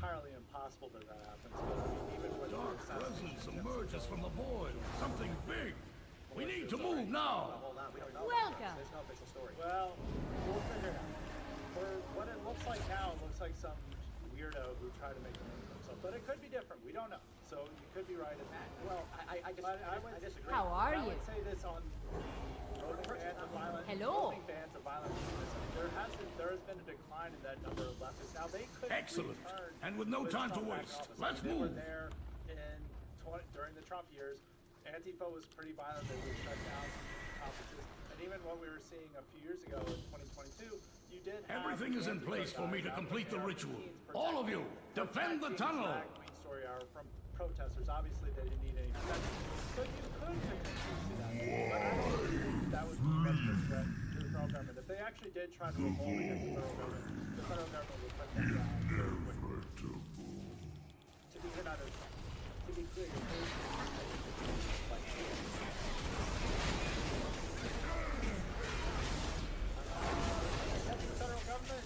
entirely impossible that that happens. But I mean, even when Dark presence emerges from the void. Something big. We need to move now. Hold on, we don't know. Welcome. There's no official story. Well, we'll figure it out. For what it looks like now, it looks like some weirdo who tried to make a name for himself. But it could be different. We don't know. So you could be right in that. Well, I disagree. How are I you? would say this on voting fans of violence. Hello. Voting fans of violence. There has been a decline in that number of leftists. Now they could Excellent. return And with no time to Trump back in waste, office. let's They were move. there during the Trump years. Antifa was pretty violent. They would shut down conferences. And even what we were seeing a few years ago in 2022, you did have... Everything is in Antifa place for me guys to out complete the there ritual. protecting All of you, defend the tunnel. Queen Story Hour from protesters. Obviously, they didn't need any protection. So you could potentially do that. But I don't think that would be much of a threat to the federal government. If they actually did try to revolt against the federal government would put them down very quickly. To be clear, to be clear, that's the federal government.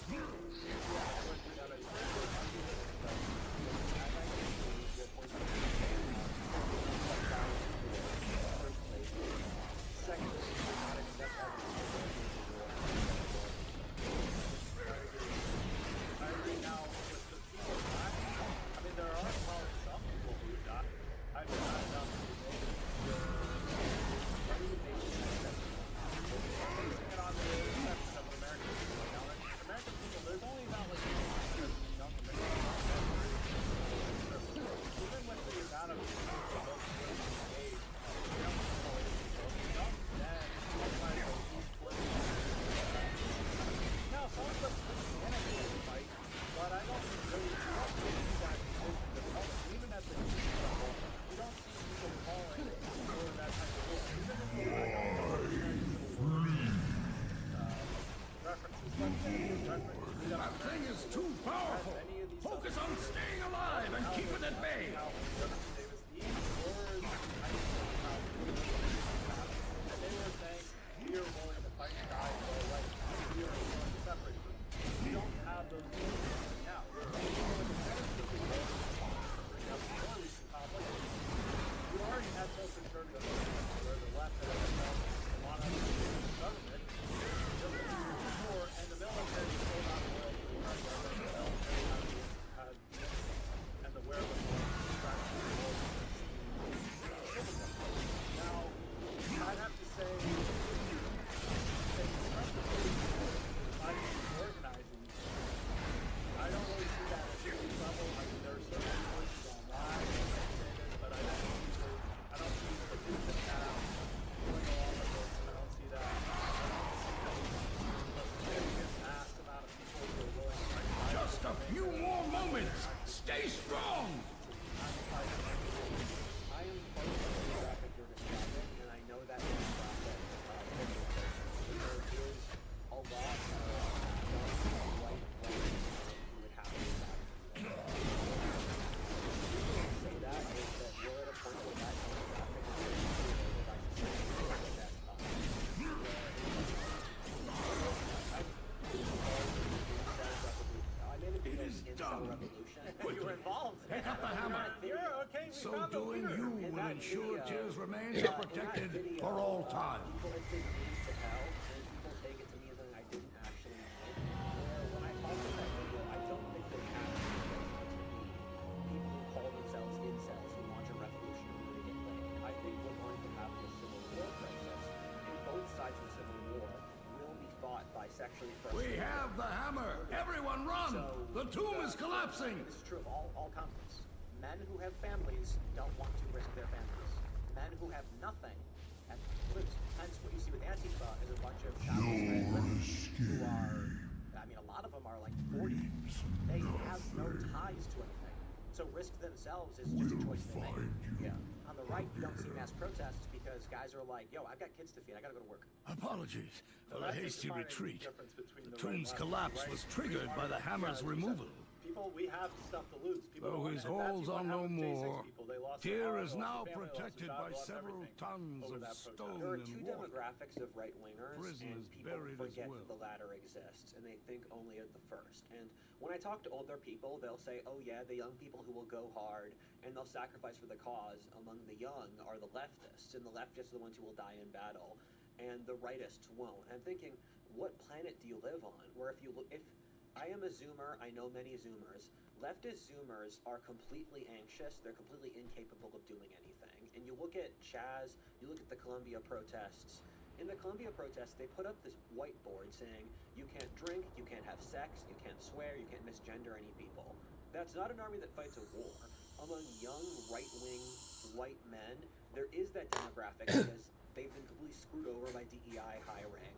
That thing is too powerful. Focus on staying alive and keep it at bay. We are willing to fight and die for our rights. We are willing to separate them. We don't have those things now. You already had self-conservative where the left had a monarchy government just a few years before, and the military is still not loyal to the American government. The military had and the wherewithal to try to hold now, I'd have to say, in terms of organizing, I don't really see that at this level. I mean, there are certain voices online that say this, but I don't see the dude that's now going along with this. I don't see that. Vast amount of people who are willing to fight. Just a few more moments. Stay strong. I am part of the traffic you're describing, and I know that is traffic. There is a lot of white who would have to do that. The reason I say that is that we're at a point where that traffic It is done. You were involved. Pick up the hammer. Okay, So doing, you will ensure Tyr's remains are protected for all time. People had been mean to hell, and people take it to me as something I didn't actually know. Where when I talk in that video, I don't think they actually know what to be. People who call themselves incels who launch a revolution and really get laid. I think we're going to have a civil war process, and both sides of the civil war will be fought by sexually frustrated. We have the hammer. Everyone run. The tomb is collapsing. This is true of all conflicts. Men who have families don't want to risk their families. Men who have nothing and lose. Hence what you see with Antifa is a bunch of who are, I mean, a lot of them are like 40. They have no ties to anything. So risk themselves is just a choice they make. Yeah. On the right, you don't see mass protests because guys are like, yo, I've got kids to feed. I gotta go to work. Apologies for the hasty retreat. The The tomb's collapse was triggered by the hammer's removal. people, we have stuff to lose. People Though don't his want- and that's halls what are no happened to J6 more, people. They lost their Tyr house, is lost now their family, lost their protected job, by lost several everything tons over of that protest. stone There are and two water. demographics of right-wingers, Prison and is people buried as forget well. that the latter exists, and they think only of the first. And when I talk to older people, they'll say, oh yeah, the young people who will go hard, and they'll sacrifice for the cause among the young are the leftists, and the leftists are the ones who will die in battle, and the rightists won't. I'm thinking, what planet do you live on? Where if I am a Zoomer, I know many Zoomers. Leftist Zoomers are completely anxious. They're completely incapable of doing anything. And you look at Chaz, you look at the Columbia protests. In the Columbia protests, they put up this whiteboard saying, you can't drink, you can't have sex, you can't swear, you can't misgender any people. That's not an army that fights a war. Among young, right-wing, white men, there is that demographic because they've been completely screwed over by DEI hiring.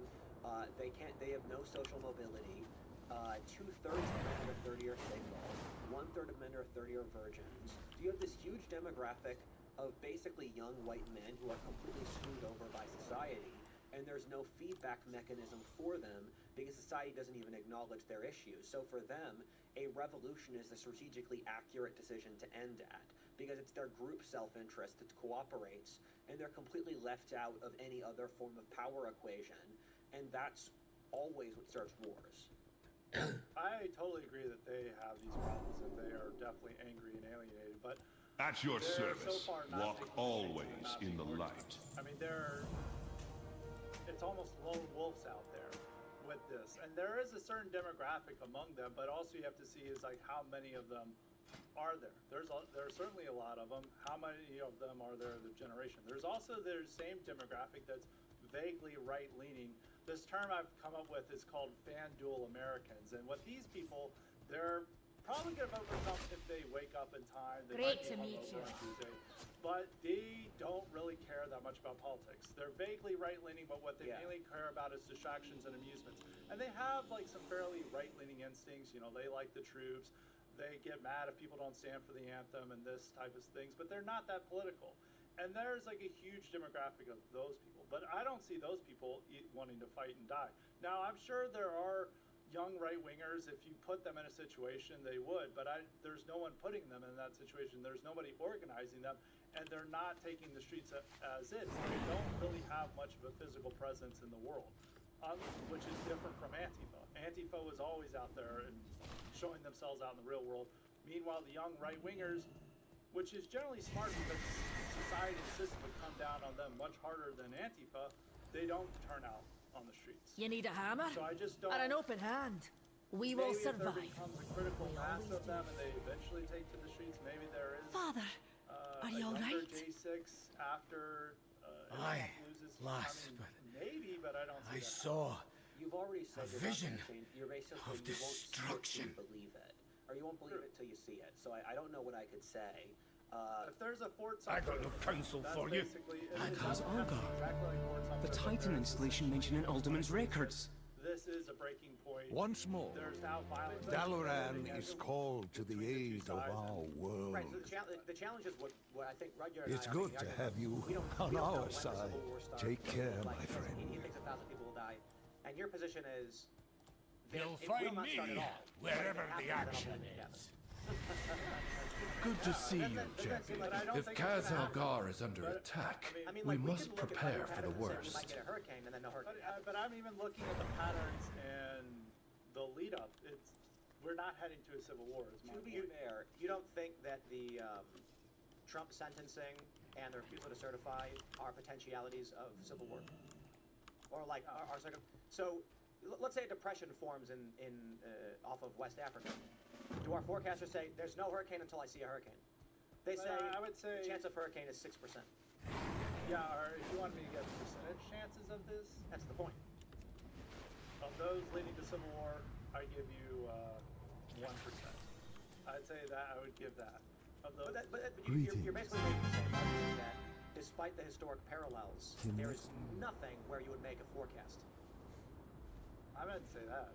They have no social mobility. 2/3 of men are 30 are single. 1/3 of men are 30 are virgins. So you have this huge demographic of basically young white men who are completely screwed over by society, and there's no feedback mechanism for them because society doesn't even acknowledge their issues. So for them, a revolution is the strategically accurate decision to end at because it's their group self-interest that cooperates, and they're completely left out of any other form of power equation, and that's always what starts wars. I totally agree that they have these problems and they are definitely angry and alienated, but At your they're so service, far not walk taking always things and not in the being light. organized. I mean, it's almost lone wolves out there with this, and there is a certain demographic among them, but also you have to see is like how many of them are there. There's certainly a lot of them. How many of them are there of the generation? There's also the same demographic that's vaguely right-leaning. This term I've come up with is called FanDuel Americans, and what these people, they're probably going to vote for Trump if they wake up in time. They Great might be to meet hungover you. on Tuesday, but they don't really care that much about politics. They're vaguely right-leaning, but what they mainly care about is distractions and amusements. And they have like some fairly right-leaning instincts. You know, they like the troops. They get mad if people don't stand for the anthem and this type of things, but they're not that political. And there's like a huge demographic of those people, but I don't see those people wanting to fight and die. Now, I'm sure there are young right-wingers. If you put them in a situation, they would, but there's no one putting them in that situation. There's nobody organizing them, and they're not taking the streets as is. They don't really have much of a physical presence in the world, which is different from Antifa. Antifa was always out there and showing themselves out in the real world. Meanwhile, the young right-wingers, which is generally smart because society and the system would come down on them much harder than Antifa, they don't turn out on the streets. You need a hammer? So I just don't... Or an open hand? We will Maybe if there survive. becomes a critical mass always of them and they eventually take to the streets, maybe there is Father, are you all younger right? J6 after Aye, loses. lass, I mean, but maybe, but I don't see I that. saw You've already said a you're vision not gonna change. You're basically of you won't see it till destruction. you believe it, or you won't believe it till you see it. So I don't know what I could say. If there's a Fort I got no Sumter, counsel that's for you. basically- it And is has exactly Olga. like Fort Sumter, The but Titan there's- installation mentioned in Alderman's records. This is a breaking point. Once more, There's now violence. Dalaran is called to the aid of our world. Right. So the challenge is what I think Rudyard and It's I are good making to the have you argument. We don't on know our when the Civil side. War starts. Take care, Like, my friend. He thinks 1,000 people will die, and your position is You'll it will find not start at me all. wherever When it the happens, action then I'll put it is. Good to see you, Doesn't seem champion. like- I don't If think it's gonna happen. Kaz-Algar is under But, attack, I mean, I mean, we like, must can look at prepare weather for the patterns and say we might worst. get a hurricane, and then no hurricane. But I'm even looking at the patterns and the lead up. We're not heading to a civil war. Is my To be point. fair, you don't think that the Trump sentencing and the refusal to certify are potentialities of civil war, or like are sort of so? Let's say a depression forms in off of West Africa. Do our forecasters say there's no hurricane until I see a hurricane? They But, say I would say- the chance of hurricane is 6%. Yeah, or if you want me to get percentage chances of this, That's the point. of those leading to civil war, I give you 1%. I'd say that I would give that. Of those, But you're basically making the same argument that despite the historic parallels, there is nothing where you would make a forecast. I didn't say that.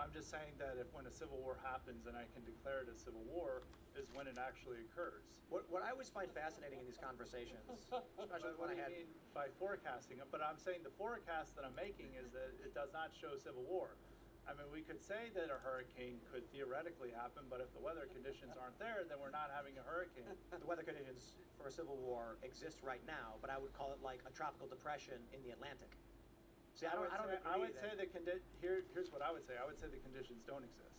I'm just saying that if when a civil war happens and I can declare it a civil war, is when it actually occurs. What I always find fascinating in these conversations, especially What when do I you had mean by forecasting it? But I'm saying the forecast that I'm making is that it does not show civil war. I mean, we could say that a hurricane could theoretically happen, but if the weather conditions aren't there, then we're not having a hurricane. The weather conditions for a civil war exist right now, but I would call it like a tropical depression in the Atlantic. See, I would say here's what I would say. I would say the conditions don't exist.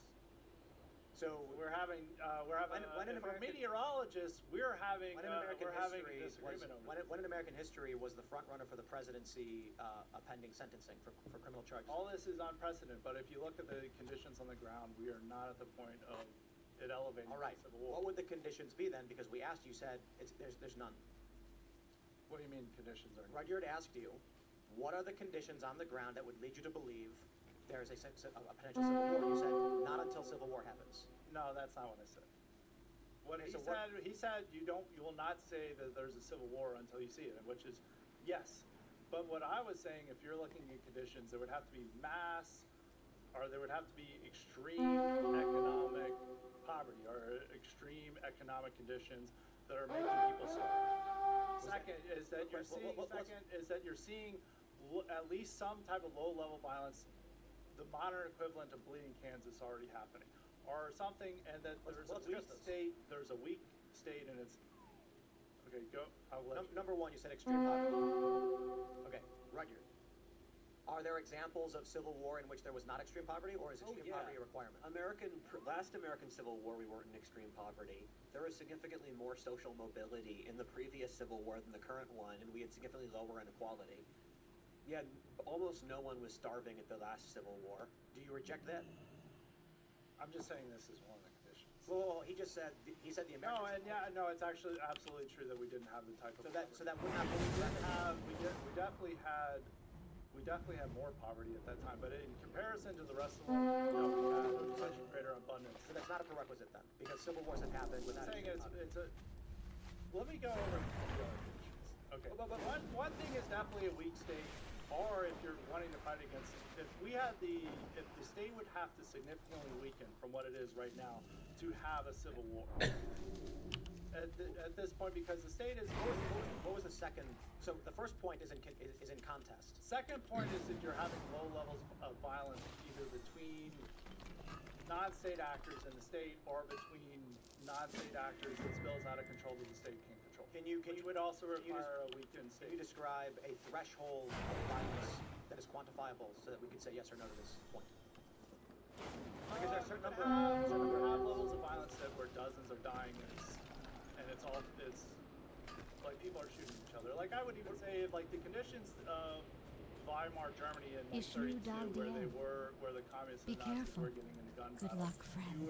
So we're having when in if we're American- meteorologists, we're having disagreement over when in American history was the front runner for the presidency pending sentencing for criminal charges? All this is unprecedented, but if you look at the conditions on the ground, we are not at the point of it elevating All right. to civil war. What would the conditions be then? Because we asked, you said there's none. What do you mean conditions are? Rudyard asked you, what are the conditions on the ground that would lead you to believe there is a potential civil war? You said not until civil war happens. No, that's not what I said. What he So said, he said you will not say that there's a civil war until you see it, which is yes. But what I was saying, if you're looking at conditions, there would have to be mass, or there would have to be extreme economic poverty or extreme economic conditions that are making people starve. Second is that you're seeing at least some type of low-level violence, the modern equivalent of Bleeding Kansas already happening, or something, and that there's a weak state, and it's okay. Go. Number one, you said extreme poverty. Okay, Rudyard. Are there examples of civil war in which there was not extreme poverty, or is extreme poverty a requirement? Last American Civil War, we weren't in extreme poverty. There was significantly more social mobility in the previous Civil War than the current one, and we had significantly lower inequality. Yeah, almost no one was starving at the last Civil War. Do you reject that? I'm just saying this is one of the conditions. Well, he said the American. It's actually absolutely true that we didn't have the type of. So that would not be. We definitely had more poverty at that time, but in comparison to the rest of the world, we had much greater abundance. So that's not a prerequisite then, because civil wars have happened without. I'm saying it's a. Let me go over the other conditions. Okay. But one thing is definitely a weak state, or if you're wanting to fight against, if the state would have to significantly weaken from what it is right now to have a civil war. At this point, because the state is. What was the second? So the first point is in contest. Second point is that you're having low levels of violence either between non-state actors and the state, or between non-state actors that spills out of control that the state can't control. Which would also require a weakened state. Can you describe a threshold of violence that is quantifiable, so that we can say yes or no to this point? Because there are a certain number of levels of violence that where dozens are dying, and it's like people are shooting each other. Like I would even say, like the conditions of Weimar Germany in 1932, where the communists and Nazis were getting into gun Good battles. luck, friend.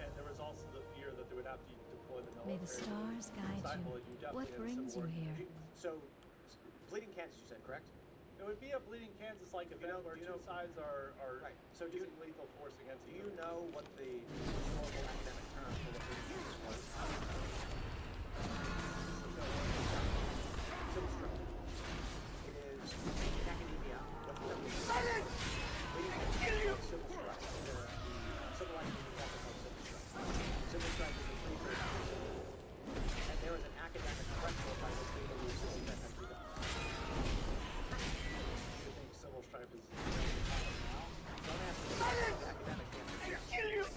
And there was also the fear that they would have to deploy the military. May the stars guide you. What brings you here? So, Bleeding Kansas, you said, correct? It would be a Bleeding Kansas-like event where two sides are right. So using lethal force against each other. Do you know what the historical academic term for what Bleeding Kansas was? Civil strife. It is in academia. What's the Bleeding Kansas civil strife? The civil academic called civil strife. Civil strife is a precursor, and there is an academic threshold by which we believe this event has begun. Civil strife is Don't ask me. Academic answer. Yes.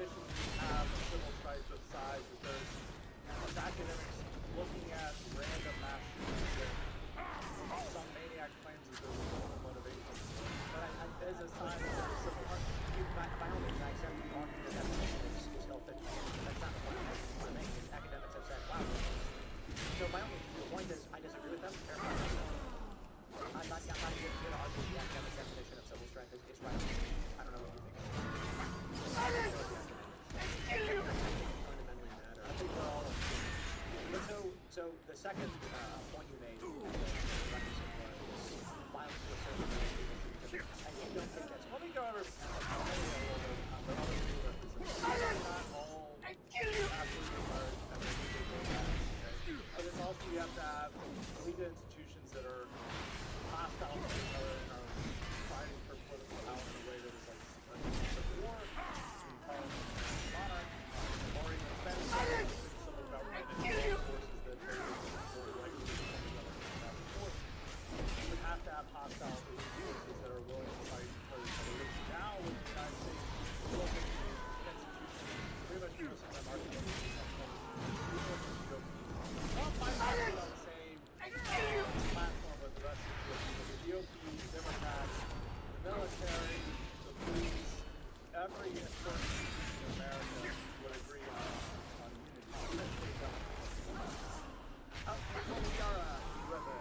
traditionally have a civil strife with sides, that there's academics looking at random mass shootings that some maniac claims that there's political motivation. But as a sign of the civil war, by all means, I accept you arguing that definition is still fit. That's not the point I'm making. Academics have said, wow. So by all means, the point is, I disagree with them. Fair enough. I'm not here to argue the academic definition of civil strife is right. I don't know what you think. Fundamentally matter. I think we're all. But so the second point you made was violence to a certain degree. I don't think that's. Let me go over. Not all absolutely hard. But it's also you have to have legal institutions that are hostile to each other and are fighting for political power in a way that is like a war, monarch, or even civil government and forces that are likely to come together. You would have to have hostile forces that are willing to fight for each other. Which now with the United States, look at the institutions, pretty much most of them are well, my party's on the same platform with the rest of the GOP, the Democrats, the military, the police, every important institution in America would agree on unity. Well, we have a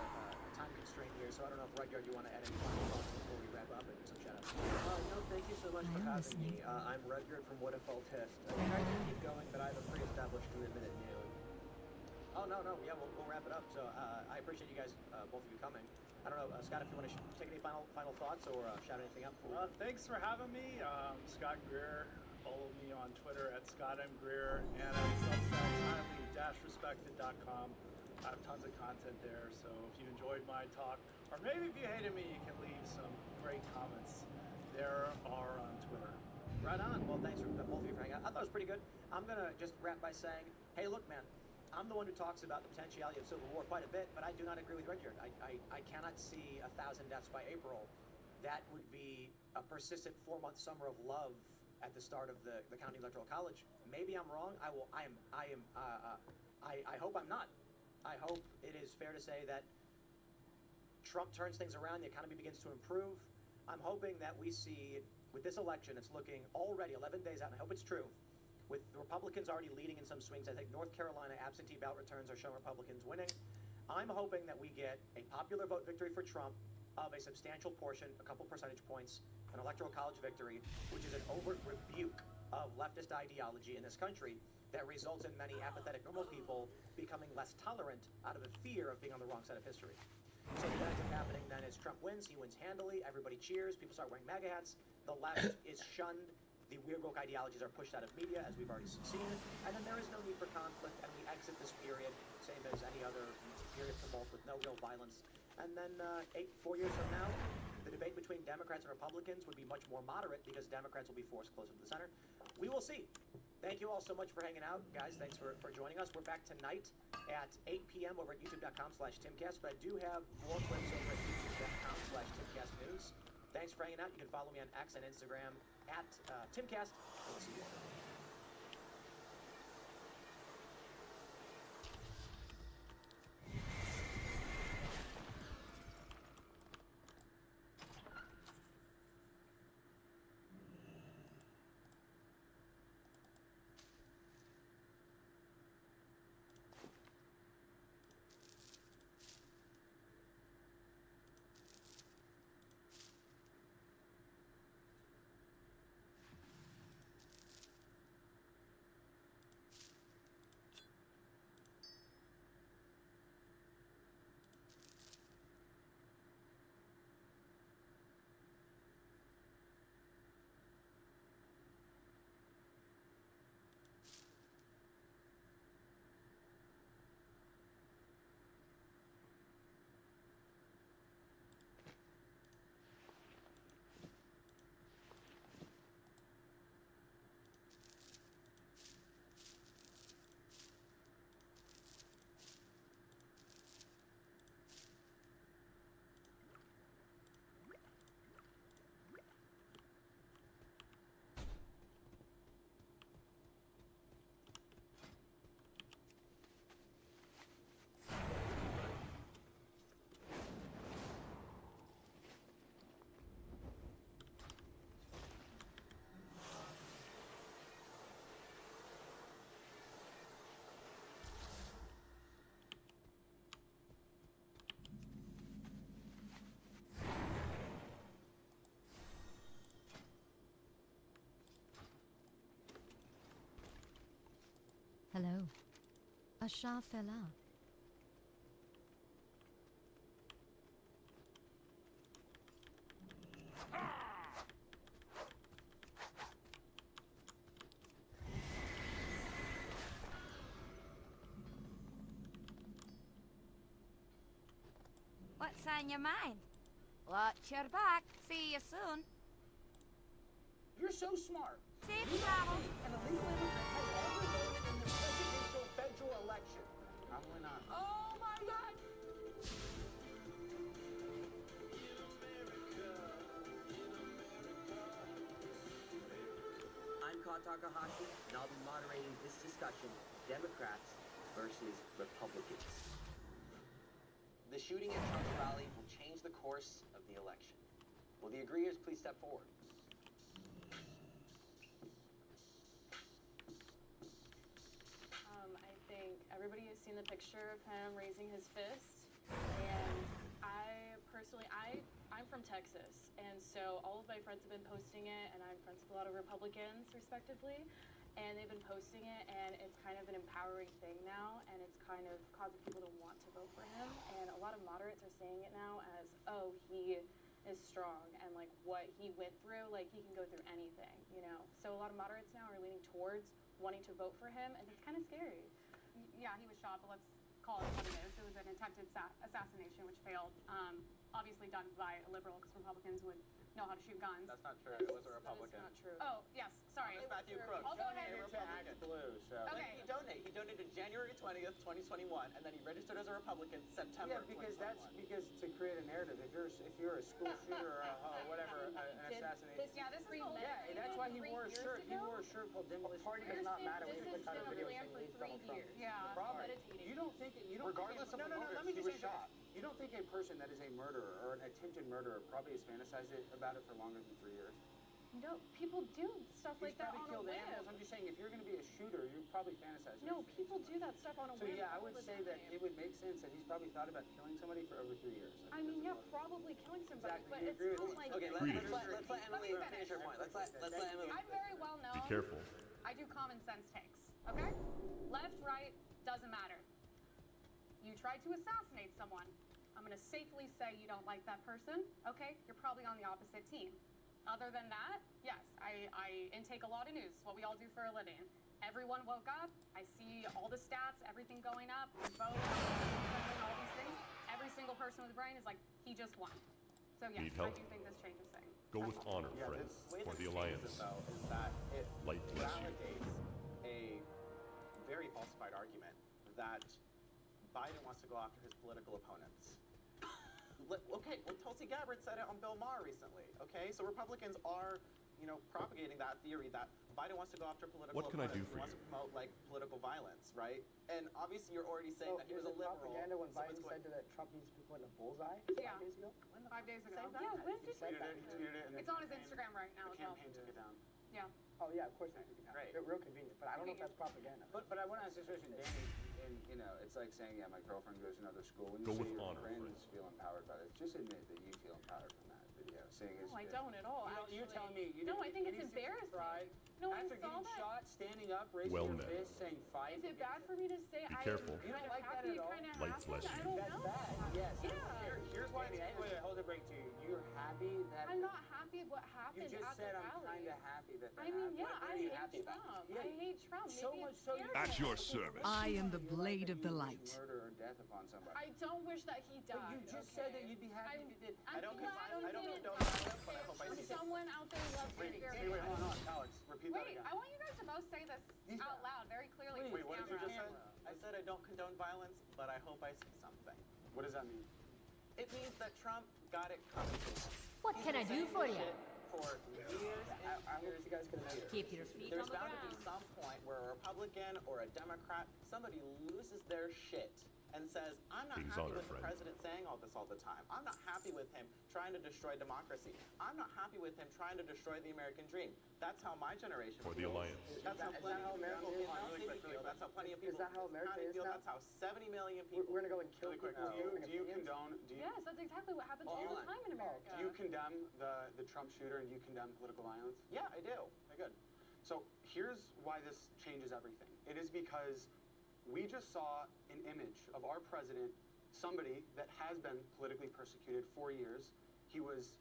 time constraint here, so I don't know if Rudyard, you want to add any final thoughts before we wrap up and some shout-outs? No, thank you so much for having me. I'm Rudyard from What If Voltist. I tried to keep going, but I have a pre-established commitment at noon. Oh, no, yeah, we'll wrap it up. So I appreciate you guys, both of you coming. I don't know, Scott, if you want to take any final thoughts or shout anything up for thanks for having me. Scott Greer. Follow me on Twitter at ScottMGreer and at Substack, I have tons of content there. So if you enjoyed my talk, or maybe if you hated me, you can leave some great comments. There are on Twitter. Right on. Well, thanks for both of you for hanging out. I thought it was pretty good. I'm going to just wrap by saying, hey, look, man, I'm the one who talks about the potentiality of civil war quite a bit, but I do not agree with Rudyard. I cannot see 1,000 deaths by April. That would be a persistent 4-month summer of love at the start of the county electoral college. Maybe I'm wrong. I hope I'm not. I hope it is fair to say that Trump turns things around, the economy begins to improve. I'm hoping that we see, with this election, it's looking already 11 days out, and I hope it's true, with the Republicans already leading in some swings. I think North Carolina absentee ballot returns are showing Republicans winning. I'm hoping that we get a popular vote victory for Trump of a substantial portion, a couple percentage points, an electoral college victory, which is an overt rebuke of leftist ideology in this country that results in many apathetic normal people becoming less tolerant out of the fear of being on the wrong side of history. So what ends up happening then is Trump wins, he wins handily, everybody cheers, people start wearing MAGA hats, the left is shunned, the weird woke ideologies are pushed out of media, as we've already seen, and then there is no need for conflict, and we exit this period, same as any other period of tumult with no real violence. And then 4 years from now, the debate between Democrats and Republicans would be much more moderate because Democrats will be forced closer to the center. We will see. Thank you all so much for hanging out. Guys, thanks for joining us. We're back tonight at 8 p.m. over at youtube.com/Timcast, but I do have more clips over at youtube.com/TimcastNews. Thanks for hanging out. You can follow me on X and Instagram at Timcast. And we'll see you later. Hello. A Shah fella. What's on your mind? Watch your back. See you soon. You're so smart. Safe travels. An illegal immigrant has ever voted in the presidential federal election. Probably not. Oh my god! I'm Ka Takahashi, and I'll be moderating this discussion, Democrats versus Republicans. The shooting at Trump's rally will change the course of the election. Will the agreeers please step forward? I think everybody has seen the picture of him raising his fist, and I'm from Texas, and so all of my friends have been posting it, and I'm friends with a lot of Republicans, respectively, and they've been posting it, and it's kind of an empowering thing now, and it's kind of causing people to want to vote for him, and a lot of moderates are saying it now as, oh, he is strong, and like what he went through, like he can go through anything, you know? So a lot of moderates now are leaning towards wanting to vote for him, and it's kind of scary. Yeah, he was shot, but let's call it what it is. It was an attempted assassination, which failed. Obviously done by a liberal, because Republicans would know how to shoot guns. That's not true. It was a Republican. That's not true. Oh, yes, sorry. It's Matthew Crook. I'll go ahead. Republican. Blue, so. Okay. He donated January 20th, 2021, and then he registered as a Republican September. Yeah, because to create a narrative. If you're a school shooter or whatever, an assassination. Yeah, this is the Yeah, that's why he wore a shirt. He wore a shirt called "Demolition." Party does not matter. We put out a video saying he's Donald Trump. Yeah. You don't think Regardless of the motive, let me he just was say shot. You don't think a person that is a murderer or an attempted murderer probably has fantasized about it for longer than 3 years? No, people do stuff like that on a killed whim. animals. I'm just saying, if you're going to be a shooter, you're probably fantasizing. No, people do that stuff on a So whim. yeah, I would all the say that time. it would make sense that he's probably thought about killing somebody for over 3 years. I mean, yeah, probably killing somebody, Exactly, but you it's agree with not me. like... Okay, let's let Emily finish her point. Let's let Emily. I'm very well known. Be careful. I do common sense takes, okay? Left, right, doesn't matter. You tried to assassinate someone. I'm gonna safely say you don't like that person, okay? You're probably on the opposite team. Other than that, yes, I intake a lot of news, what we all do for a living. Everyone woke up, I see all the stats, everything going up, vote, all these things. Every single person with a brain is like, he just won. So yes, Need help? I do think this changes things. Go with honor, friend, for the Alliance. Is that it Light bless you. validates a very falsified argument that Biden wants to go after his political opponents. Okay, well, Tulsi Gabbard said it on Bill Maher recently. Okay, so Republicans are, propagating that theory that Biden wants to go after political What can I opponents. do for He wants you? to promote political violence, right? And obviously, you're already saying that he was a liberal. Propaganda when so Biden said that Trump needs to be put in a bullseye Yeah. 5 days ago. 5 days ago. Yeah, when did He tweeted it, and It's on his Instagram right now the as well. campaign took it down. Yeah. Oh yeah, of course not. Right. They're real convenient, but I don't know if that's propaganda. But I want to ask this question, Danny. And it's like saying, yeah, my girlfriend goes to another school. When you Go say with your honor, friends friend. feel empowered by it, just admit that you feel empowered from that video. Saying No, I don't at all, You're actually. telling me you No, didn't I think get it's any sense of embarrassing. pride No, I after saw getting that. shot, standing up, raising Well your met. fist, saying fight. Is it bad for me to say Be I careful. am You don't kind of like that happy at all? it kind of Light happened? bless I you. don't That's know. bad. Yes. Yeah. Here's why. Wait, hold the break to you. You're happy that. I'm not happy what You happened just at said the I'm rally. kind of happy that. I mean, yeah, What I are you hate happy about? Trump. Yeah. I hate Trump. So Maybe much it's so you. scary. At your service. I am the blade of the You light. wish Murder or death upon somebody. I don't wish that he died. But you just said that you'd be happy if you did. I'm don't glad I don't he know didn't Donald die. Trump, but I hope I see him. Someone out there loves Wait, it. hold on, Alex, repeat that Wait, again. I want you guys to both say this out loud, very clearly to Wait, the what did you camera. just say? I said I don't condone violence, but I hope I see something. What does that mean? It means that Trump got it coming. What can I do for you? For years I hope you guys can hear. Keep your feet There's on the bound to be ground. some point where a Republican or a Democrat, somebody loses their shit and says, I'm not King's happy honor, with the friend. president saying all this all the time. I'm not happy with him trying to destroy democracy. I'm not happy with him trying to destroy the American dream. That's how my generation For the feels. Alliance. That's how Is plenty that how of America people is now? in the city feel. That's how plenty of people Is that how in America county is feel. now? That's how 70 million people. We're gonna go and kill Really quick, people. do you condone? Yes, that's exactly what happens Hold all the on. time in America. Do you condemn the Trump shooter and do you condemn political violence? Yeah, I do. Very good. So here's why this changes everything. It is because we just saw an image of our president, somebody that has been politically persecuted for years. He was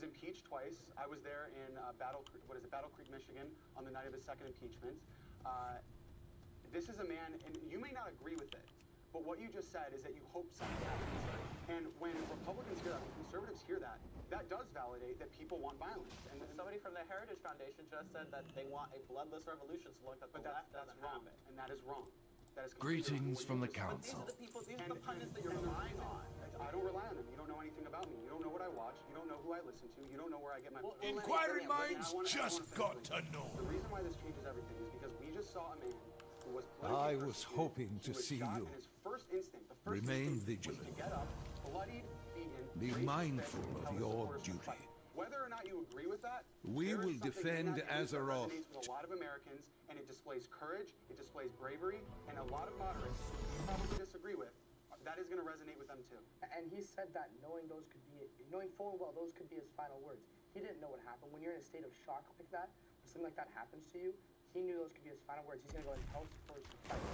impeached twice. I was there in Battle Creek, Michigan, on the night of his second impeachment. This is a man, and you may not agree with it, but what you just said is that you hope something happens. And when Republicans hear that, when conservatives hear that, that does validate that people want violence. And somebody from the Heritage Foundation just said that they want a bloodless revolution, so long that the left that's doesn't wrong, happen. and that is wrong. That is Greetings from the But these council. are the people, these are the pundits that you're relying on. I don't rely on them. You don't know anything about me. You don't know what I watch. You don't know who I listen to. You don't know where I get my... Inquiring minds just got to know. The reason why this changes everything is because we just saw a man who was... I was hoping to see you. His first instinct, the first Remain instinct vigilant. was to get up, bloodied, beaten, Be raised his mindful fist, and of tell his your supporters to duty. fight. Whether or not you agree with that, We there is will something in defend that image that Azeroth. resonates with a lot of Americans, and it displays courage, it displays bravery, and a lot of moderates who you probably disagree with, that is going to resonate with them too. And he said that knowing full well those could be his final words. He didn't know what happened. When you're in a state of shock like that, when something like that happens to you, he knew those could be his final words. He's going to go and tell supporters to fight.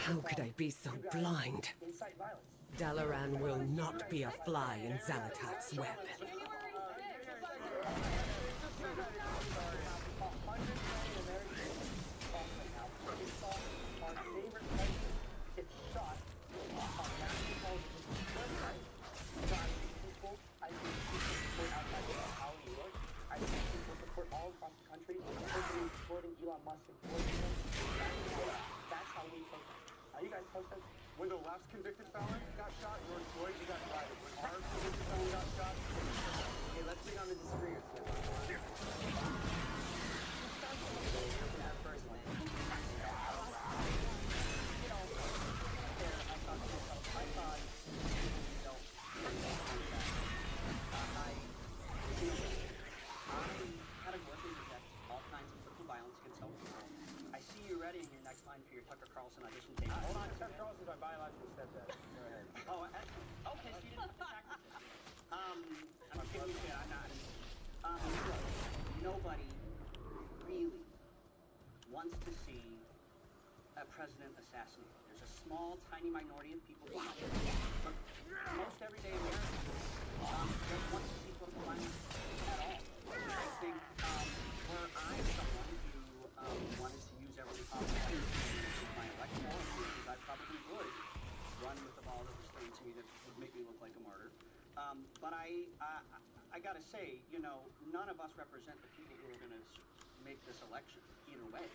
How could I be so blind? Incite violence. Dalaran will not be a fly in Xanatat's web. All across the country, supporting Elon Musk and that's how we take it. You guys post that? When the left's convicted felon got shot, George Floyd, you got invited. When our convicted felon got shot, Okay, let's bring on the disagreeers here. I see you ready in your next line for your Tucker Carlson audition tape. Hold on, Tucker Carlson's my biological stepdad. Go ahead. Oh, okay, so you didn't put the check. I'm kidding you, I'm not. Look, nobody really wants to see a president assassinated. There's a small, tiny minority of people who want it. But most everyday Americans don't want to see political violence at all. I think were I someone who wanted to use every opportunity to use my electoral because I probably would run with the ball that was thrown to me that would make me look like a martyr. But I gotta say, you know, none of us represent the people who are going to make this election either way.